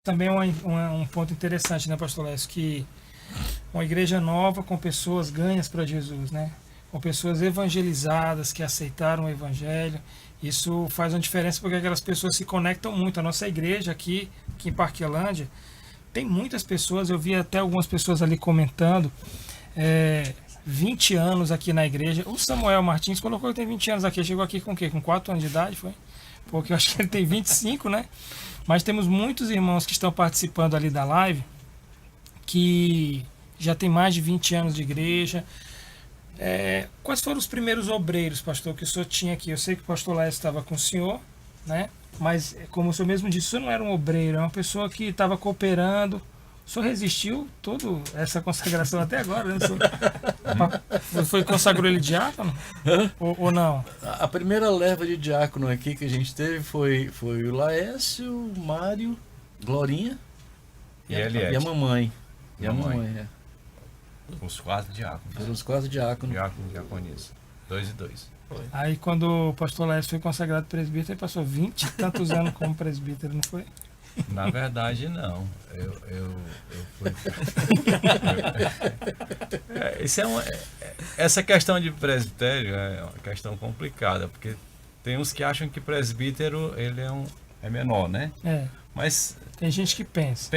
também é um ponto interessante, né, pastor Lécio, que uma igreja nova com pessoas ganhas para Jesus, né? Com pessoas evangelizadas que aceitaram o evangelho. Isso faz uma diferença porque aquelas pessoas se conectam muito. A nossa igreja aqui em Parquelândia, tem muitas pessoas, eu vi até algumas pessoas ali comentando, 20 anos aqui na igreja. O Samuel Martins colocou que tem 20 anos aqui, chegou aqui com o quê? Com 4 anos de idade, foi? Porque eu acho que ele tem 25, né? Mas temos muitos irmãos que estão participando ali da live, que já tem mais de 20 anos de igreja. Quais foram os primeiros obreiros, pastor, que o senhor tinha aqui? Eu sei que o pastor Lécio estava com o senhor, né? Mas, como o senhor mesmo disse, o senhor não era um obreiro, é uma pessoa que estava cooperando. O senhor resistiu toda essa consagração até agora, né? Foi consagrou ele diácono? Ou não? A primeira leva de diácono aqui que a gente teve foi o Laércio, o Mário, Glorinha E a mamãe. E a Mamãe. mamãe, Os 4 diáconos. Foram os 4 diáconos. Diácono e diaconisa. 2 e 2. Aí quando o pastor Lécio foi consagrado presbítero, ele passou 20 e tantos anos como presbítero, não foi? Na verdade, não. Eu fui. Essa questão de presbitério é uma questão complicada, porque tem uns que acham que presbítero ele é menor, né? Mas Tem gente que pensa.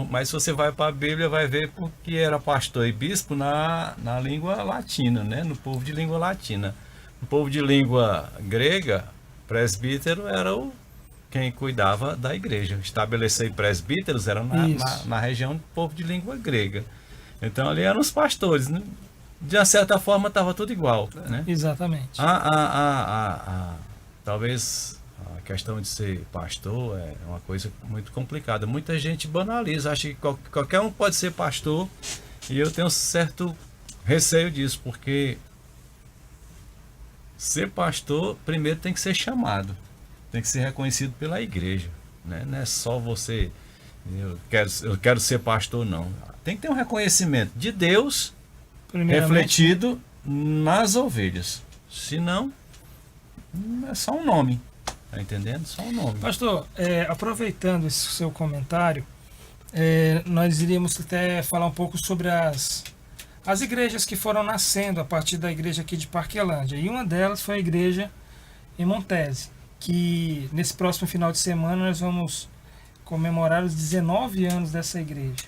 mas se você vai para a Bíblia, vai ver porque era pastor e bispo na língua latina, né? No povo de língua latina. No povo de língua grega, presbítero era quem cuidava da igreja. Estabelecer presbíteros era na região do povo de língua grega. Então ali eram os pastores, né? De uma certa forma estava tudo igual, né? Exatamente. Talvez a questão de ser pastor é uma coisa muito complicada. Muita gente banaliza, acha que qualquer um pode ser pastor, e eu tenho um certo receio disso, porque ser pastor primeiro tem que ser chamado, tem que ser reconhecido pela igreja, né? Não é só você, eu quero ser pastor, não. Tem que ter um reconhecimento de Deus refletido nas ovelhas. Senão, é só um nome. Tá entendendo? Só um nome. Pastor, aproveitando esse seu comentário, nós iríamos até falar um pouco sobre as igrejas que foram nascendo a partir da igreja aqui de Parquelândia. E uma delas foi a igreja em Montese, que nesse próximo final de semana nós vamos comemorar os 19 anos dessa igreja.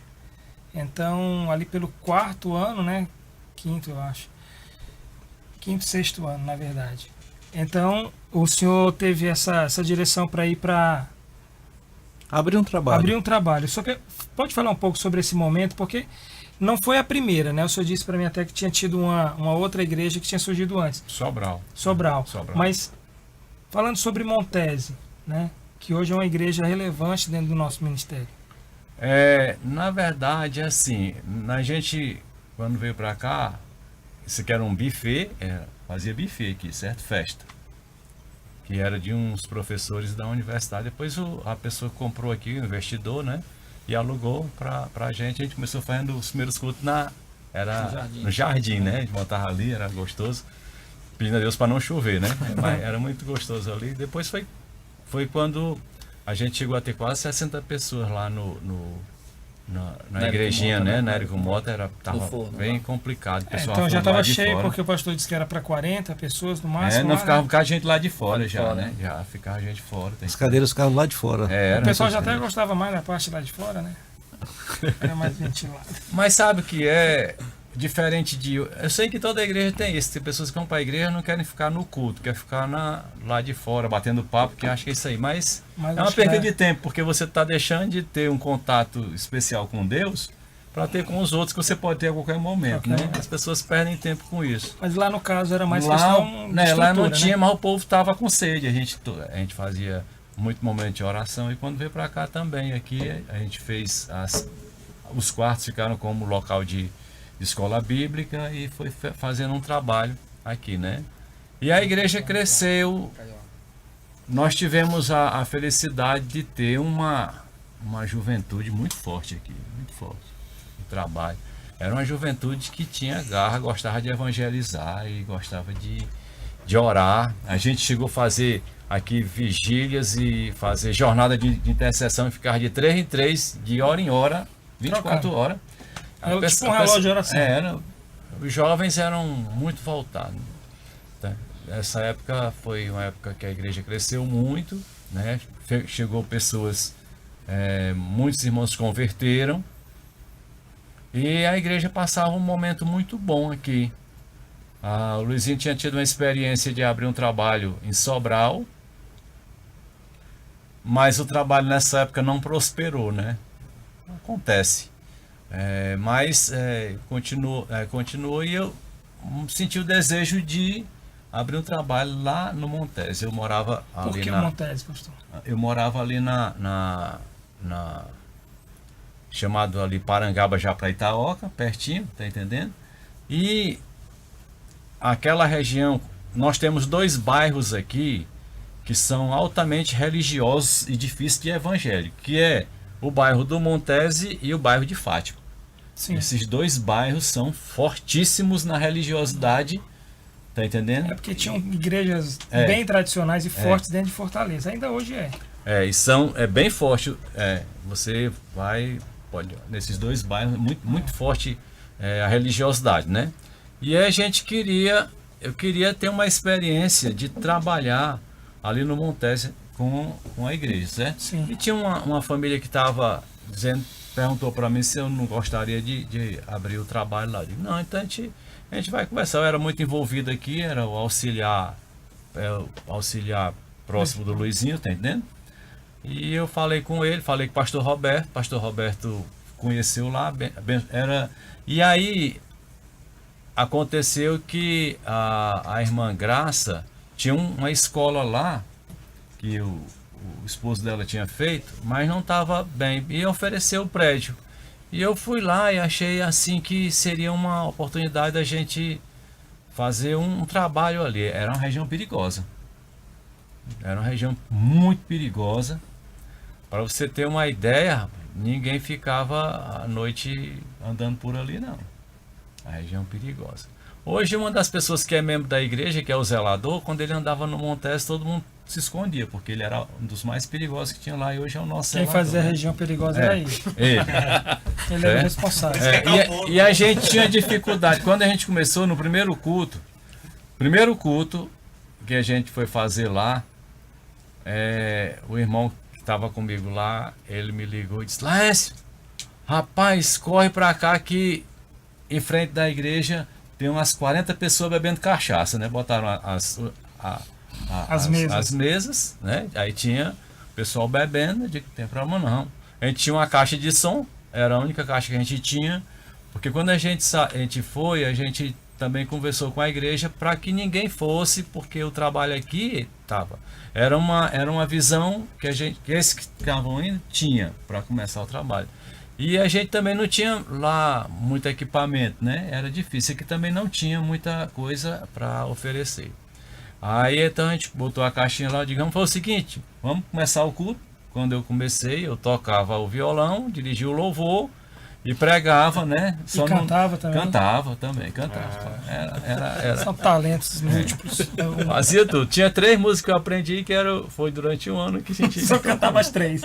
Então, ali pelo 4º ano, né? 5º, eu acho. 5º, 6º ano, na verdade. Então, o senhor teve essa direção para ir para abrir um trabalho. Só que pode falar um pouco sobre esse momento, porque não foi a primeira, né? O senhor disse para mim até que tinha tido uma outra igreja que tinha surgido antes. Sobral. Mas falando sobre Montese, né? Que hoje é uma igreja relevante dentro do nosso ministério. Na verdade, assim, a gente, quando veio para cá, isso aqui era um buffet, fazia buffet aqui, certo? Festa. Que era de uns professores da universidade. Depois a pessoa comprou aqui, o investidor, né? E alugou pra gente. A gente começou fazendo os primeiros cultos no jardim, né? A gente montava ali, era gostoso. Pedindo a Deus para não chover, né? Mas era muito gostoso ali. Depois foi quando a gente chegou a ter quase 60 pessoas lá na igrejinha, Mota, né? Na Érico Mota tava bem complicado. Então já estava cheio, porque o pastor disse que era para 40 pessoas no máximo. Não ficava a gente lá de fora já, né? Já ficava a gente fora. As cadeiras ficavam lá de fora. O pessoal já até gostava mais da parte lá de fora, né? Era mais ventilado. Mas sabe o que é diferente de... Eu sei que toda igreja tem isso. Tem pessoas que vão para a igreja e não querem ficar no culto, querem ficar lá de fora, batendo papo, que acha que é isso aí. Mas é uma perda de tempo, porque você está deixando de ter um contato especial com Deus para ter com os outros que você pode ter a qualquer momento, né? As pessoas perdem tempo com isso. Mas lá no caso era mais questão de lá não tinha, né? mas o povo estava com sede. A gente fazia muito momento de oração, e quando veio para cá também, aqui a gente fez os quartos ficaram como local de escola bíblica, e foi fazendo um trabalho aqui, né? E a igreja cresceu. Nós tivemos a felicidade de ter uma juventude muito forte aqui, muito forte. O trabalho. Era uma juventude que tinha garra, gostava de evangelizar e gostava de de orar. A gente chegou a fazer aqui vigílias e fazer jornada de intercessão e ficar de 3 em 3, de hora em hora, 24 horas. Era tipo um relógio de oração. Os jovens eram muito voltados. Tá? Essa época foi uma época que a igreja cresceu muito, né? Chegou pessoas, muitos irmãos se converteram e a igreja passava um momento muito bom aqui. O Luizinho tinha tido uma experiência de abrir um trabalho em Sobral, mas o trabalho nessa época não prosperou, né? Acontece. Mas continuou e eu senti o desejo de abrir um trabalho lá no Montese. Eu morava ali Por que o Montese, pastor? Eu morava ali chamado ali Parangaba, já para Itaoca, pertinho, tá entendendo? E aquela região, nós temos 2 bairros aqui que são altamente religiosos e difíceis de evangelho, que é o bairro do Montese e o bairro de Fátima. Sim. Esses 2 bairros são fortíssimos na religiosidade, tá entendendo? Porque tinham igrejas bem tradicionais e fortes dentro de Fortaleza. Ainda hoje é. E bem forte. Você pode nesses 2 bairros, muito forte a religiosidade, né? E a gente eu queria ter uma experiência de trabalhar ali no Montese com a igreja, certo? Sim. E tinha uma família que estava perguntou para mim se eu não gostaria de abrir o trabalho lá. Eu digo, não, então a gente vai conversar. Eu era muito envolvido aqui, era o auxiliar próximo do Luizinho, tá entendendo? E eu falei com ele, falei com o pastor Roberto conheceu lá, e aí aconteceu que a irmã Graça tinha uma escola lá que o esposo dela tinha feito, mas não estava bem, e ofereceu o prédio. E eu fui lá e achei assim que seria uma oportunidade da gente fazer um trabalho ali. Era uma região perigosa. Era uma região muito perigosa. Para você ter uma ideia, ninguém ficava à noite andando por ali, não. A região perigosa. Hoje, uma das pessoas que é membro da igreja, que é o zelador, quando ele andava no Montese, todo mundo se escondia, porque ele era um dos mais perigosos que tinha lá, e hoje é o nosso Quem zelador, fazia a né? região perigosa era ele. Ele era o responsável. E a gente tinha dificuldade. Quando a gente começou no primeiro culto que a gente foi fazer lá, o irmão que estava comigo lá, ele me ligou e disse, Laércio, rapaz, corre pra cá que em frente da igreja tem umas 40 pessoas bebendo cachaça, né? Botaram as mesas, né? Aí tinha o pessoal bebendo, eu digo, não tem problema não. A gente tinha uma caixa de som, era a única caixa que a gente tinha, porque quando a gente foi, a gente também conversou com a igreja para que ninguém fosse, porque o trabalho aqui era uma visão que esses que estavam indo tinha para começar o trabalho. E a gente também não tinha lá muito equipamento, né? Era difícil, aqui também não tinha muita coisa para oferecer. Aí então a gente botou a caixinha lá, digamos, foi o seguinte, vamos começar o culto. Quando eu comecei, eu tocava o violão, dirigia o louvor e pregava, né? E cantava também? Cantava. Era... São talentos múltiplos. Fazia tudo. Tinha 3 músicas que eu aprendi, foi durante um ano que a gente... Só cantava as 3.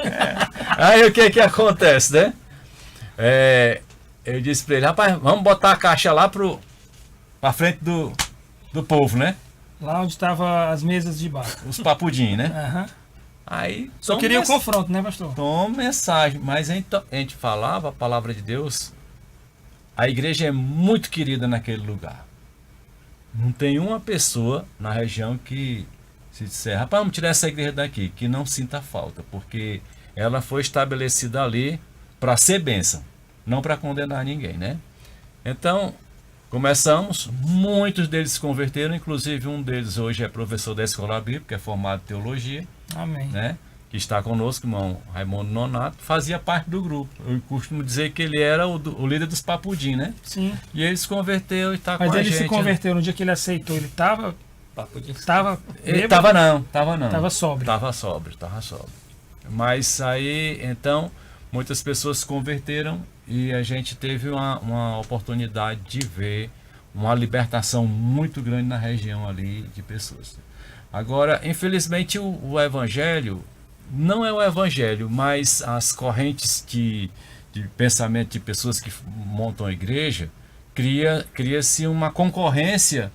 Aí o que acontece, né? Eu disse pra ele, rapaz, vamos botar a caixa lá pra frente do povo, né? Lá onde estavam as mesas de bar. Os papudim, né? Aham. Aí, Só queria o confronto, né, pastor? Toma mensagem, mas a gente falava a palavra de Deus. A igreja é muito querida naquele lugar. Não tem uma pessoa na região que se disser, rapaz, vamos tirar essa igreja daqui, que não sinta falta, porque ela foi estabelecida ali para ser bênção, não para condenar ninguém, né? Então, começamos, muitos deles se converteram, inclusive um deles hoje é professor da escola bíblica, é formado em teologia. Amém. Né? Que está conosco, o irmão Raimundo Nonato, fazia parte do grupo. Eu costumo dizer que ele era o líder dos papudim, né? Sim. E ele se converteu e está com a gente. Mas ele se converteu no dia que ele aceitou, ele estava... Ele tava não. Estava sóbrio. Estava sóbrio. Mas aí, então, muitas pessoas se converteram e a gente teve uma oportunidade de ver uma libertação muito grande na região ali de pessoas. Agora, infelizmente, o evangelho não é o evangelho, mas as correntes de pensamento de pessoas que montam a igreja cria-se uma concorrência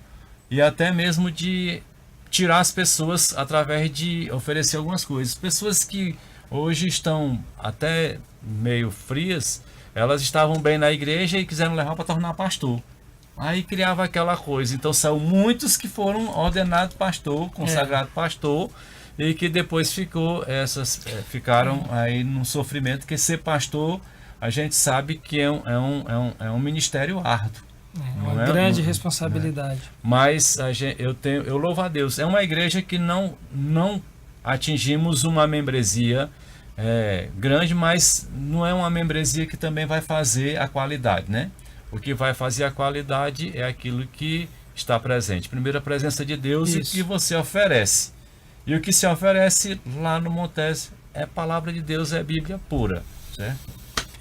e até mesmo de tirar as pessoas através de oferecer algumas coisas. Pessoas que hoje estão até meio frias, elas estavam bem na igreja e quiseram levar para tornar pastor. Aí criava aquela coisa. Então são muitos que foram ordenados pastor, consagrado pastor, e que depois ficaram aí num sofrimento, que ser pastor a gente sabe que é um ministério árduo. Uma grande responsabilidade. Mas eu louvo a Deus. É uma igreja que não atingimos uma membresia grande, mas não é uma membresia que também vai fazer a qualidade, né? O que vai fazer a qualidade é aquilo que está presente. Primeiro, a presença de Deus. Isso. E o que você oferece. E o que se oferece lá no Montese é palavra de Deus, é Bíblia pura, certo?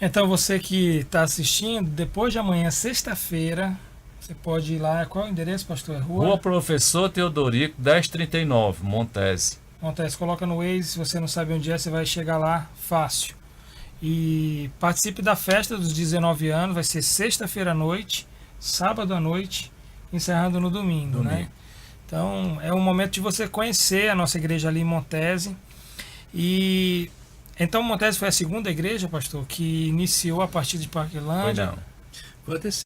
Então você que está assistindo, depois de amanhã, sexta-feira, você pode ir lá. Qual é o endereço, pastor? Rua Professor Teodorico, 1039, Montese. Montese, coloca no Waze, se você não sabe onde é, você vai chegar lá fácil. E participe da festa dos 19 anos, vai ser sexta-feira à noite, sábado à noite, encerrando no domingo, né? Então é um momento de você conhecer a nossa igreja ali em Montese. E então Montese foi a segunda igreja, pastor, que iniciou a partir de Parquelândia. Foi não. Foi a terceira.